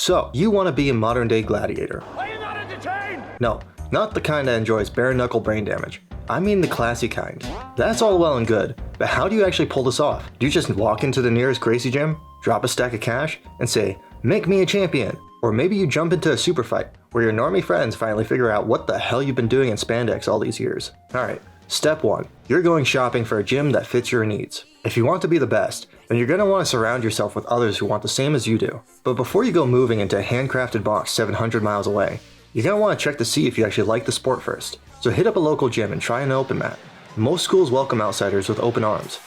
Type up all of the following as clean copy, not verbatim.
So, you want to be a modern day gladiator. Are you not entertained? No, not the kind that enjoys bare knuckle brain damage. I mean the classy kind. That's all well and good, but how do you actually pull this off? Do you just walk into the nearest Gracie gym, drop a stack of cash, and say, "Make me a champion"? Or maybe you jump into a super fight, where your normie friends finally figure out what the hell you've been doing in spandex all these years. Alright, step 1. You're going shopping for a gym that fits your needs. If you want to be the best, then you're going to want to surround yourself with others who want the same as you do. But before you go moving into a handcrafted box 700 miles away, you're going to want to check to see if you actually like the sport first. So hit up a local gym and try an open mat. Most schools welcome outsiders with open arms.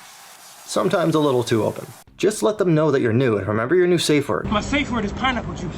Sometimes a little too open. Just let them know that you're new and remember your new safe word. My safe word is pineapple juice.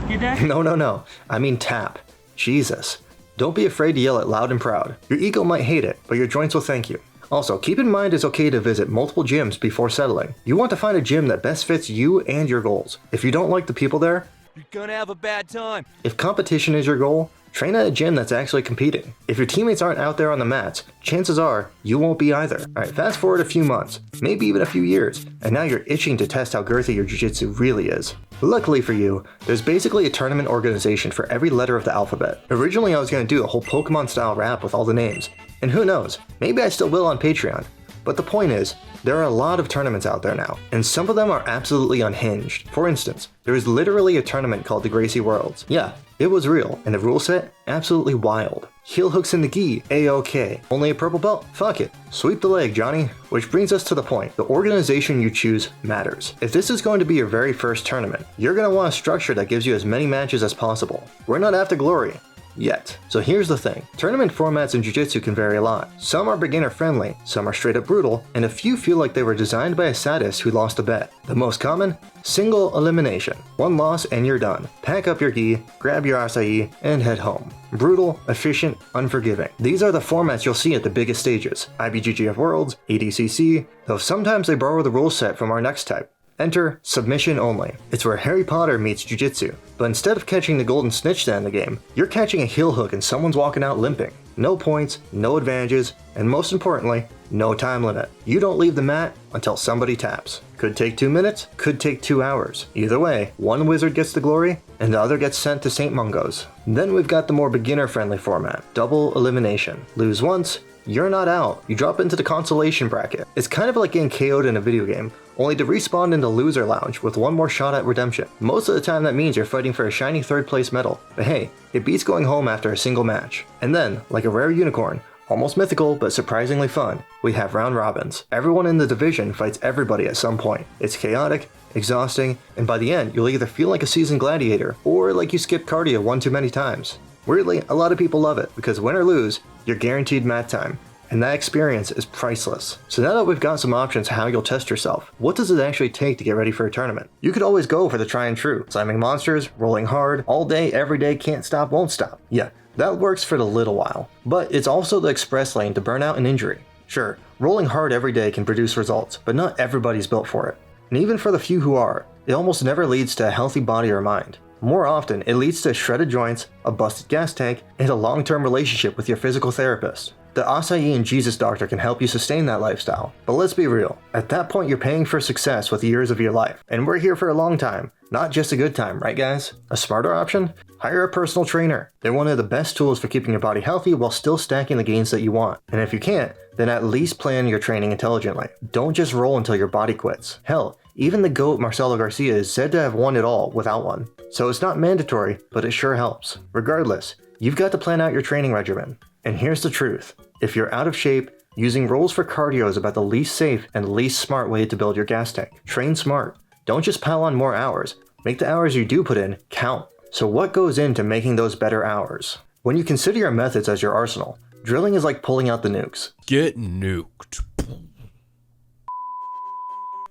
Get that? No. I mean tap. Jesus. Don't be afraid to yell it loud and proud. Your ego might hate it, but your joints will thank you. Also, keep in mind it's okay to visit multiple gyms before settling. You want to find a gym that best fits you and your goals. If you don't like the people there, you're gonna have a bad time. If competition is your goal, train at a gym that's actually competing. If your teammates aren't out there on the mats, chances are you won't be either. Alright, fast forward a few months, maybe even a few years, and now you're itching to test how girthy your jiu-jitsu really is. Luckily for you, there's basically a tournament organization for every letter of the alphabet. Originally I was going to do a whole Pokemon style rap with all the names, and who knows, maybe I still will on Patreon. But the point is, there are a lot of tournaments out there now, and some of them are absolutely unhinged. For instance, there is literally a tournament called the Gracie Worlds. Yeah, it was real, and the rule set, absolutely wild. Heel hooks in the gi, A-OK. Only a purple belt? Fuck it. Sweep the leg, Johnny. Which brings us to the point. The organization you choose matters. If this is going to be your very first tournament, you're going to want a structure that gives you as many matches as possible. We're not after glory. Yet. So here's the thing. Tournament formats in Jiu-Jitsu can vary a lot. Some are beginner friendly, some are straight up brutal, and a few feel like they were designed by a sadist who lost a bet. The most common? Single elimination. One loss and you're done. Pack up your gi, grab your acai, and head home. Brutal, efficient, unforgiving. These are the formats you'll see at the biggest stages. IBJJF Worlds, EDCC, though sometimes they borrow the rule set from our next type. Enter submission only. It's where Harry Potter meets Jiu-Jitsu, but instead of catching the golden snitch to end the game, you're catching a heel hook and someone's walking out limping. No points, no advantages, and most importantly, no time limit. You don't leave the mat until somebody taps. Could take 2 minutes, could take 2 hours. Either way, one wizard gets the glory, and the other gets sent to St. Mungo's. Then we've got the more beginner-friendly format, double elimination. Lose once, you're not out. You drop into the consolation bracket. It's kind of like getting KO'd in a video game, only to respawn in the loser lounge with one more shot at redemption. Most of the time that means you're fighting for a shiny 3rd place medal, but hey, it beats going home after a single match. And then, like a rare unicorn, almost mythical but surprisingly fun, we have round robins. Everyone in the division fights everybody at some point. It's chaotic, exhausting, and by the end you'll either feel like a seasoned gladiator, or like you skipped cardio one too many times. Weirdly, a lot of people love it, because win or lose, you're guaranteed mat time. And that experience is priceless. So now that we've got some options how you'll test yourself, what does it actually take to get ready for a tournament? You could always go for the try and true. Slamming monsters, rolling hard, all day, every day, can't stop, won't stop. Yeah, that works for the little while. But it's also the express lane to burnout and injury. Sure, rolling hard every day can produce results, but not everybody's built for it. And even for the few who are, it almost never leads to a healthy body or mind. More often, it leads to shredded joints, a busted gas tank, and a long-term relationship with your physical therapist. The acai and Jesus doctor can help you sustain that lifestyle. But let's be real, at that point you're paying for success with years of your life. And we're here for a long time, not just a good time, right guys? A smarter option? Hire a personal trainer. They're one of the best tools for keeping your body healthy while still stacking the gains that you want. And if you can't, then at least plan your training intelligently. Don't just roll until your body quits. Hell, even the GOAT Marcelo Garcia is said to have won it all without one. So it's not mandatory, but it sure helps. Regardless, you've got to plan out your training regimen. And here's the truth. If you're out of shape, using rolls for cardio is about the least safe and least smart way to build your gas tank. Train smart. Don't just pile on more hours. Make the hours you do put in count. So what goes into making those better hours? When you consider your methods as your arsenal, drilling is like pulling out the nukes. Get nuked.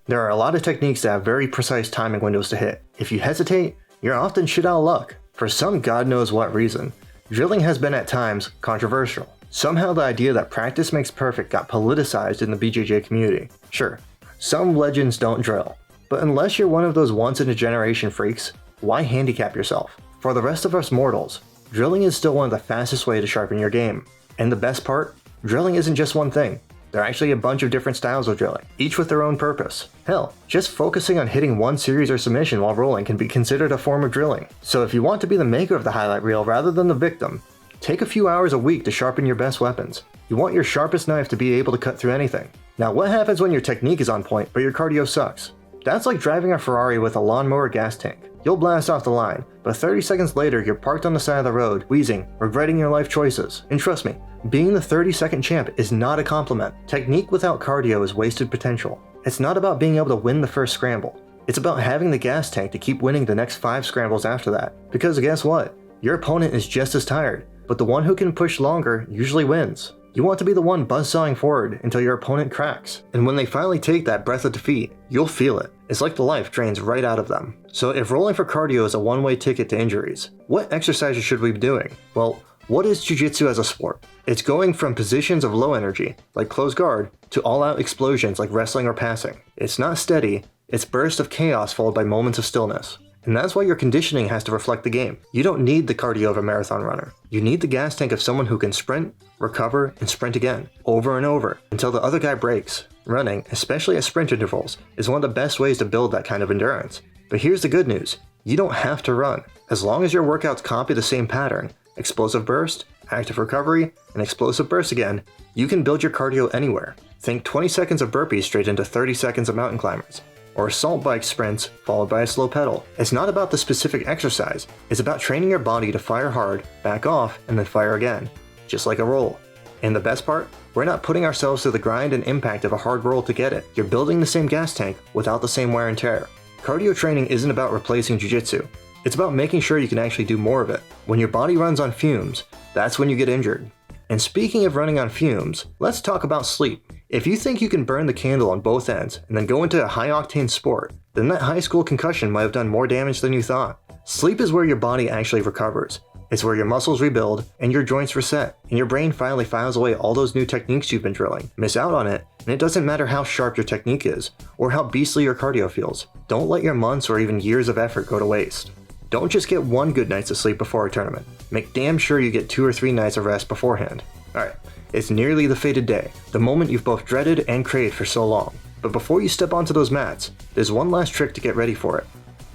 There are a lot of techniques that have very precise timing windows to hit. If you hesitate, you're often shit out of luck. For some god knows what reason, drilling has been at times controversial. Somehow the idea that practice makes perfect got politicized in the BJJ community. Sure, some legends don't drill, but unless you're one of those once-in-a-generation freaks, why handicap yourself? For the rest of us mortals, drilling is still one of the fastest ways to sharpen your game. And the best part? Drilling isn't just one thing. There are actually a bunch of different styles of drilling, each with their own purpose. Hell, just focusing on hitting one series or submission while rolling can be considered a form of drilling. So if you want to be the maker of the highlight reel rather than the victim, take a few hours a week to sharpen your best weapons. You want your sharpest knife to be able to cut through anything. Now what happens when your technique is on point but your cardio sucks? That's like driving a Ferrari with a lawnmower gas tank. You'll blast off the line, but 30 seconds later you're parked on the side of the road, wheezing, regretting your life choices. And trust me, being the 30-second champ is not a compliment. Technique without cardio is wasted potential. It's not about being able to win the first scramble. It's about having the gas tank to keep winning the next 5 scrambles after that. Because guess what? Your opponent is just as tired, but the one who can push longer usually wins. You want to be the one buzzsawing forward until your opponent cracks. And when they finally take that breath of defeat, you'll feel it. It's like the life drains right out of them. So if rolling for cardio is a one-way ticket to injuries, what exercises should we be doing? Well, what is Jiu-Jitsu as a sport? It's going from positions of low energy, like close guard, to all-out explosions like wrestling or passing. It's not steady, it's bursts of chaos followed by moments of stillness. And that's why your conditioning has to reflect the game. You don't need the cardio of a marathon runner. You need the gas tank of someone who can sprint, recover, and sprint again, over and over, until the other guy breaks. Running, especially at sprint intervals, is one of the best ways to build that kind of endurance. But here's the good news. You don't have to run. As long as your workouts copy the same pattern, explosive burst, active recovery, and explosive burst again, you can build your cardio anywhere. Think 20 seconds of burpees straight into 30 seconds of mountain climbers. Or assault bike sprints followed by a slow pedal. It's not about the specific exercise, it's about training your body to fire hard, back off, and then fire again, just like a roll. And the best part? We're not putting ourselves through the grind and impact of a hard roll to get it. You're building the same gas tank without the same wear and tear. Cardio training isn't about replacing jiu-jitsu. It's about making sure you can actually do more of it. When your body runs on fumes, that's when you get injured. And speaking of running on fumes, let's talk about sleep. If you think you can burn the candle on both ends and then go into a high-octane sport, then that high school concussion might have done more damage than you thought. Sleep is where your body actually recovers. It's where your muscles rebuild and your joints reset, and your brain finally files away all those new techniques you've been drilling. Miss out on it, and it doesn't matter how sharp your technique is, or how beastly your cardio feels. Don't let your months or even years of effort go to waste. Don't just get one good night's of sleep before a tournament. Make damn sure you get 2 or 3 nights of rest beforehand. Alright, it's nearly the fated day, the moment you've both dreaded and craved for so long. But before you step onto those mats, there's one last trick to get ready for it.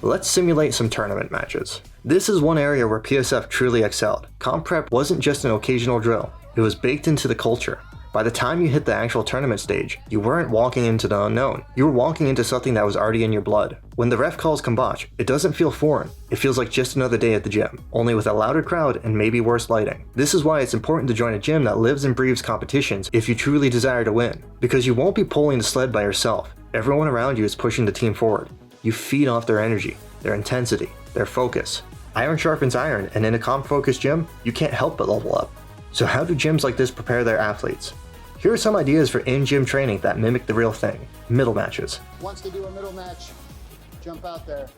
Let's simulate some tournament matches. This is one area where PSF truly excelled. Comp prep wasn't just an occasional drill, it was baked into the culture. By the time you hit the actual tournament stage, you weren't walking into the unknown. You were walking into something that was already in your blood. When the ref calls kombucha, it doesn't feel foreign. It feels like just another day at the gym, only with a louder crowd and maybe worse lighting. This is why it's important to join a gym that lives and breathes competitions if you truly desire to win. Because you won't be pulling the sled by yourself. Everyone around you is pushing the team forward. You feed off their energy, their intensity, their focus. Iron sharpens iron, and in a comp-focused gym, you can't help but level up. So how do gyms like this prepare their athletes? Here are some ideas for in-gym training that mimic the real thing. Middle matches. Wants to do a middle match, jump out there.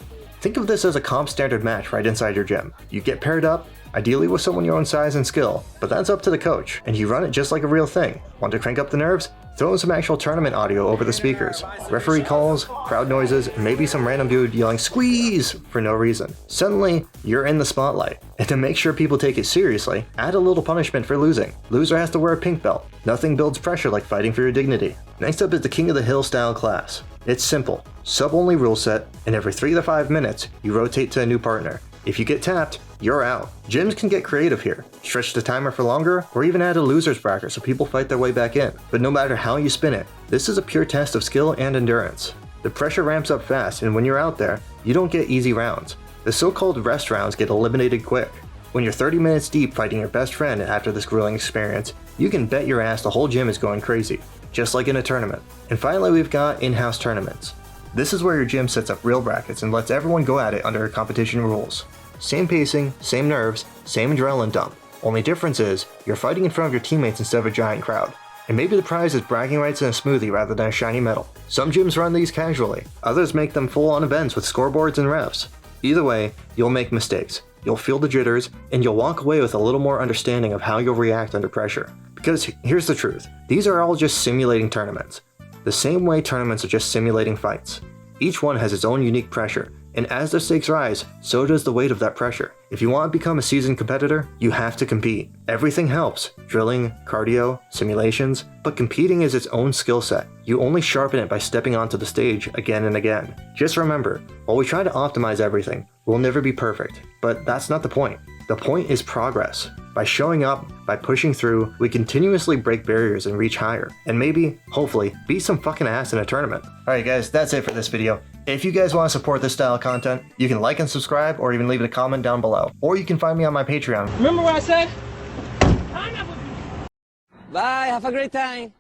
Think of this as a comp standard match right inside your gym. You get paired up, ideally with someone your own size and skill, but that's up to the coach, and you run it just like a real thing. Want to crank up the nerves? Throw in some actual tournament audio over the speakers. Referee calls, crowd noises, and maybe some random dude yelling "squeeze" for no reason. Suddenly, you're in the spotlight. And to make sure people take it seriously, add a little punishment for losing. Loser has to wear a pink belt. Nothing builds pressure like fighting for your dignity. Next up is the King of the Hill style class. It's simple, sub-only rule set, and every 3 to 5 minutes, you rotate to a new partner. If you get tapped, you're out. Gyms can get creative here. Stretch the timer for longer, or even add a loser's bracket so people fight their way back in. But no matter how you spin it, this is a pure test of skill and endurance. The pressure ramps up fast, and when you're out there, you don't get easy rounds. The so-called rest rounds get eliminated quick. When you're 30 minutes deep fighting your best friend after this grueling experience, you can bet your ass the whole gym is going crazy, just like in a tournament. And finally, we've got in-house tournaments. This is where your gym sets up real brackets and lets everyone go at it under competition rules. Same pacing, same nerves, same adrenaline dump. Only difference is, you're fighting in front of your teammates instead of a giant crowd. And maybe the prize is bragging rights and a smoothie rather than a shiny medal. Some gyms run these casually, others make them full-on events with scoreboards and refs. Either way, you'll make mistakes, you'll feel the jitters, and you'll walk away with a little more understanding of how you'll react under pressure. Because here's the truth, these are all just simulating tournaments. The same way tournaments are just simulating fights. Each one has its own unique pressure, And as the stakes rise, so does the weight of that pressure. If you want to become a seasoned competitor, you have to compete. Everything helps: drilling, cardio, simulations, but competing is its own skill set. You only sharpen it by stepping onto the stage again and again. Just remember, while we try to optimize everything, we'll never be perfect, but that's not the point. The point is progress. By showing up, by pushing through, we continuously break barriers and reach higher, and maybe, hopefully, beat some fucking ass in a tournament. Alright guys, that's it for this video. If you guys want to support this style of content, you can like and subscribe, or even leave a comment down below. Or you can find me on my Patreon. Remember what I said? Bye, have a great time.